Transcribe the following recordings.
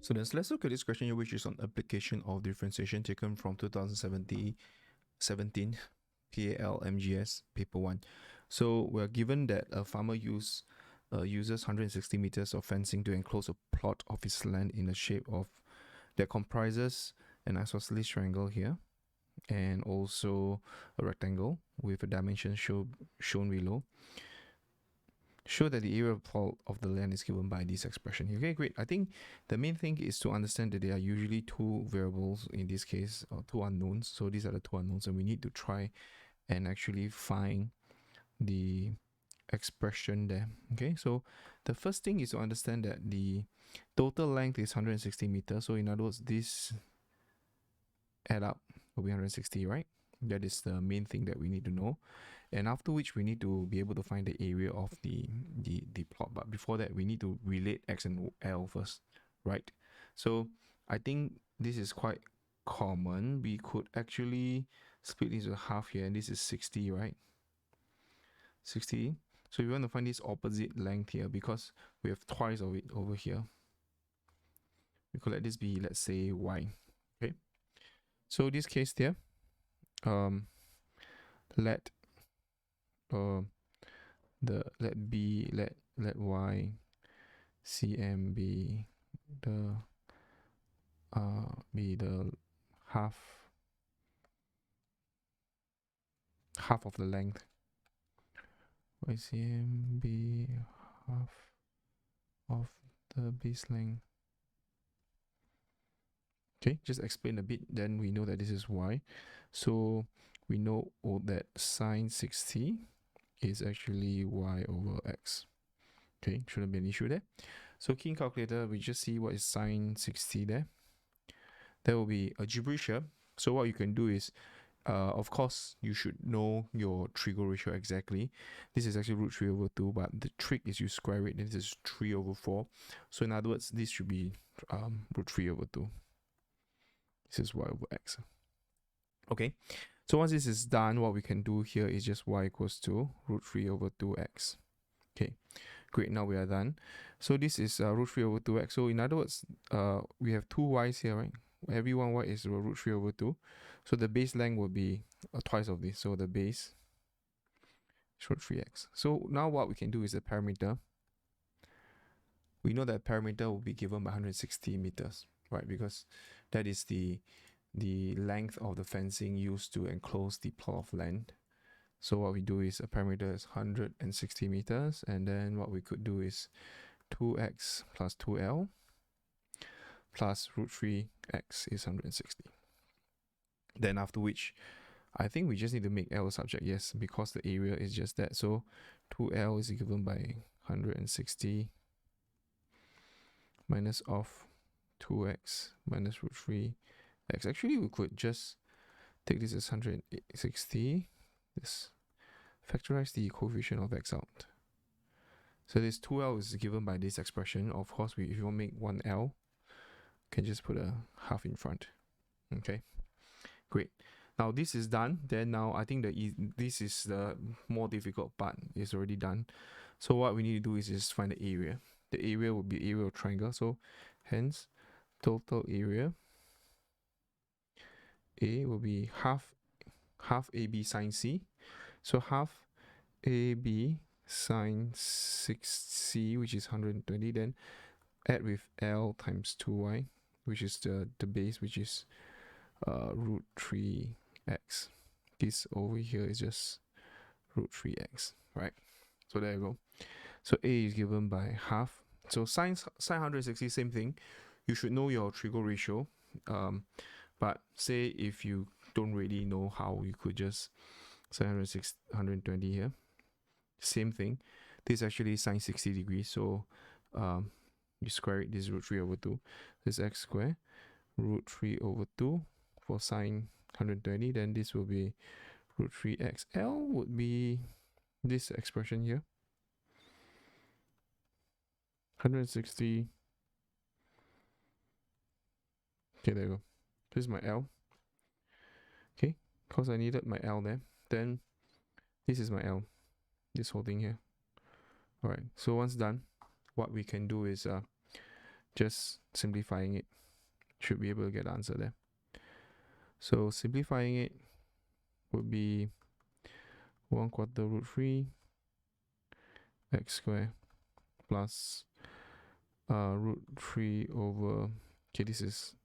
So let's look at this question here, which is on application of differentiation taken from 2017 PLMGS paper 1. So we're given that a farmer uses 160 meters of fencing to enclose a plot of his land in the shape of that comprises an isosceles triangle here and also a rectangle with a dimension shown below. Show that the area of the land is given by this expression. Okay, great. I think the main thing is to understand that there are usually two variables in this case, or two unknowns. So these are the two unknowns, and we need to try and actually find the expression there. Okay, so the first thing is to understand that the total length is 160 meters. So in other words, this add up will be 160, right? That is the main thing that we need to know. And after which we need to be able to find the area of the plot. But before that, we need to relate x and l first, right? So I think this is quite common. We could actually split this into half here, and this is 60, right? 60. So we want to find this opposite length here because we have twice of it over here. We could let this be, let's say, y. Okay. So this case there, let y cm be the half of the length. YCM be half of the base length. Okay, just explain a bit, then we know that this is y. So we know that sine 60 is actually y over x. Okay, shouldn't be an issue there. So key calculator, we just see what is sine 60 there. There will be a gibberish here. So what you can do is, of course, you should know your trigo ratio exactly. This is actually root 3 over 2, but the trick is you square it, and this is 3 over 4. So in other words, this should be root 3 over 2. This is y over x. Okay, so once this is done, what we can do here is just y equals to root 3 over 2x. Okay, great, now we are done. So this is root 3 over 2x. So in other words, we have two y's here, right? Every one y is root 3 over 2. So the base length will be twice of this. So the base is root 3x. So now what we can do is the parameter. We know that parameter will be given by 160 meters, right? Because that is the length of the fencing used to enclose the plot of land. So what we do is a parameter is 160 meters, and then what we could do is 2x plus 2l plus root 3x is 160. Then after which, I think we just need to make L a subject, yes, because the area is just that. So 2L is given by 160 minus of 2x minus root 3x. Actually, we could just take this as 160. This factorize the coefficient of x out. So this 2L is given by this expression. Of course, if you want to make 1L, can just put a half in front. Okay, great. Now this is done. Then now I think this is the more difficult part. It's already done. So what we need to do is just find the area. The area will be area of triangle. So hence total area A will be half AB sine C. So half AB sine 6C, which is 120, then add with L times 2y, which is the base, which is root 3x. This over here is just root 3x, right? So there you go. So A is given by half. So sine 160, same thing. You should know your trigo ratio. But say if you don't really know how, you could just sine 120 here. Same thing. This is actually sine 60 degrees. So you square it. This is root 3 over 2. This is x squared root 3 over 2 for sine 120. Then this will be root 3x. L would be this expression here. 160. Okay, there you go. This is my L. Okay, because I needed my L there. Then this is my L. This whole thing here. Alright, so once done, what we can do is just simplifying it, should be able to get the answer there. So simplifying it would be 1/4 root 3 x square plus root 3 over, okay, this is,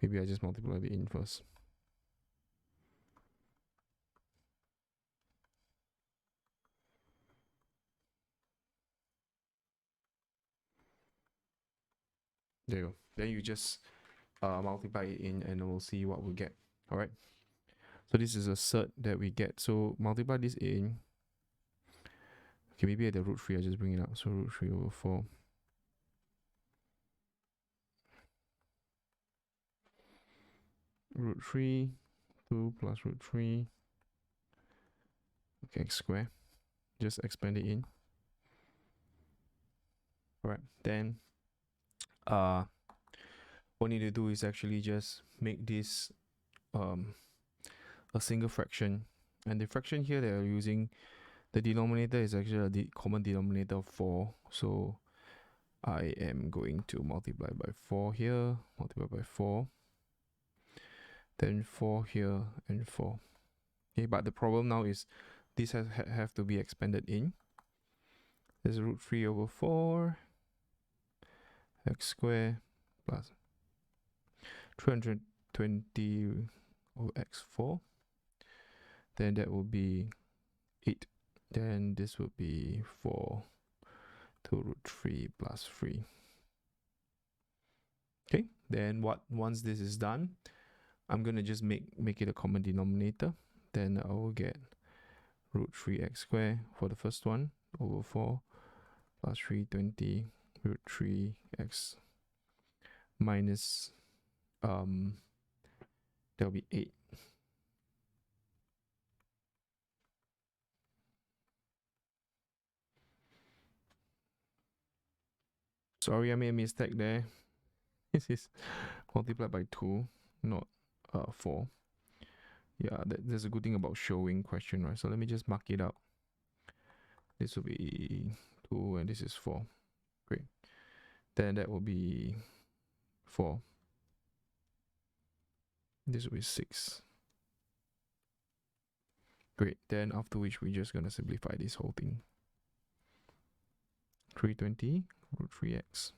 maybe I just multiply it in first. There you go. Then you just multiply it in and we'll see what we get. All right. So this is a cert that we get. So multiply this in. Okay, maybe at the root 3, I just bring it up. So root 3 over 4. Root 3, 2 plus root 3. Okay, x square. Just expand it in. All right. Then what we need to do is actually just make this a single fraction, and the fraction here that we're using, the denominator is actually a common denominator of 4, so I am going to multiply by 4 here, multiply by 4, then 4 here, and 4. Okay, but the problem now is this have to be expanded in. There's root 3 over 4 x squared plus 320 over x4. Then that will be 8. Then this would be 4 to root 3 plus 3. Okay, then once this is done, I'm going to just make it a common denominator. Then I will get root 3x squared for the first one over 4 plus 320 root 3x minus that'll be 8. Sorry, I made a mistake there. This is multiplied by 2, not 4. Yeah, there's a good thing about showing question, right? So let me just mark it out. This will be 2 and this is 4. Great. Then that will be 4. This will be 6. Great. Then after which we're just going to simplify this whole thing. 320 root 3x.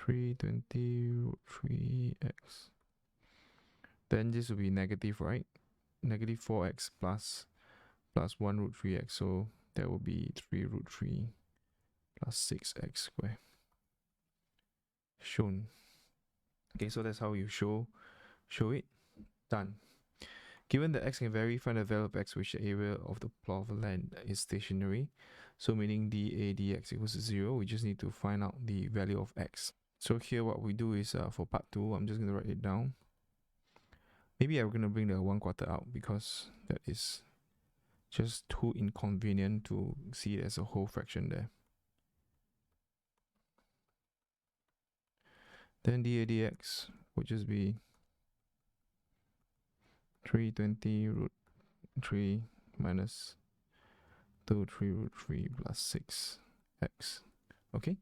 root 3x. Then this will be negative, right? Negative 4x plus 1 root 3x. So that will be 3 root 3 plus 6x squared. Shown. Okay, so that's how you show it. Done. Given that x can vary, find the value of x which the area of the plot of land is stationary. So meaning dA dx equals to 0. We just need to find out the value of x. So here what we do is for part 2, I'm just going to write it down. Maybe I'm going to bring the 1/4 out because that is just too inconvenient to see it as a whole fraction there. Then dA dx would just be 320 root 3 minus 2 3 root 3 plus 6x. Okay,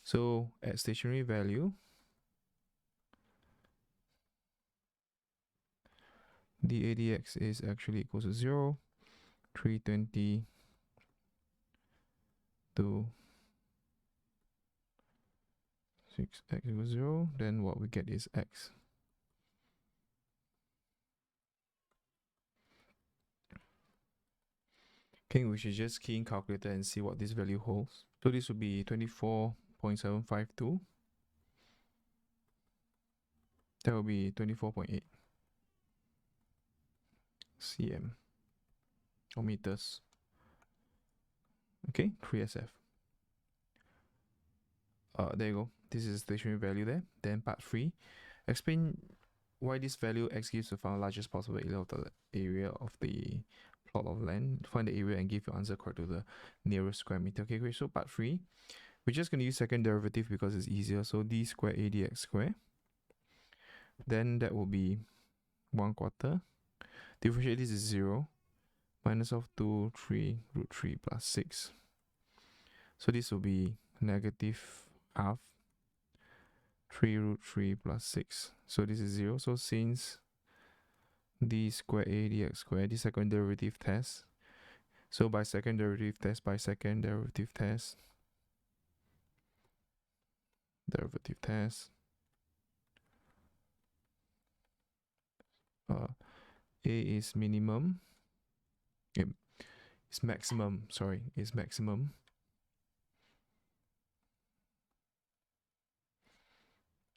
so at stationary value, dA dx is actually equals to 0. 320 to 6x equals 0. Then what we get is x. Okay, we should just key in calculator and see what this value holds. So this would be 24.752. That will be 24.8 cm or meters. Okay, 3SF. There you go. This is the stationary value there. Then part 3, explain why this value x gives the largest possible area of the plot of land. Find the area and give your answer correct to the nearest square meter. Okay, great. So part 3, we're just going to use second derivative because it's easier. So d square a dx square. Then that will be 1/4. Differentiate this is 0. minus of 2, 3 root 3 plus 6. So this will be negative half 3 root 3 plus 6. So this is 0. So since d square a dx square, the second derivative test. So by second derivative test, a is minimum, it's maximum, is maximum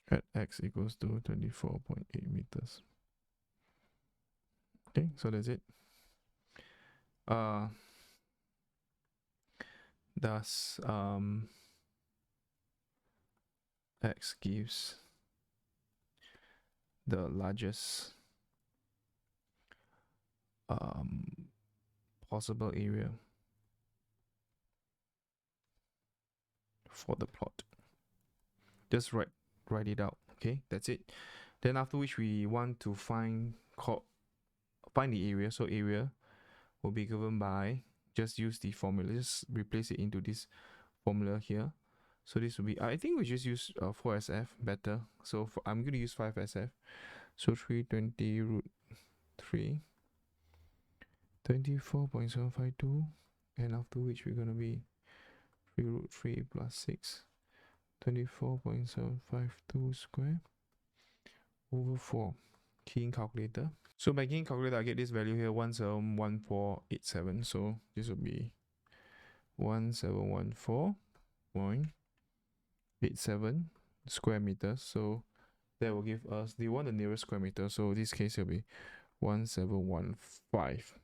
at x equals to 24.8 meters. Okay, so that's it. Thus x gives the largest possible area for the plot. Just write it out. Okay, that's it. Then after which we want to find the area. So area will be given by, just use the formula, just replace it into this formula here. So this will be, I think we just use 4SF better. So I'm going to use 5SF. So 320 root 3, 24.752, and after which we're going to be 3 root 3 plus 6, 24.752 square over 4. Key in calculator. So by keying calculator, I get this value here, 171487. So this will be 1714.87 square meters. So that will give us, do you want the nearest square meter? So in this case, it will be 1715.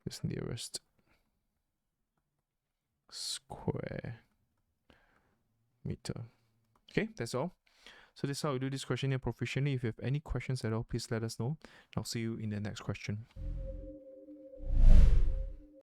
This nearest square meter. Okay, that's all. So this is how we do this question here proficiently. If you have any questions at all, please let us know. I'll see you in the next question.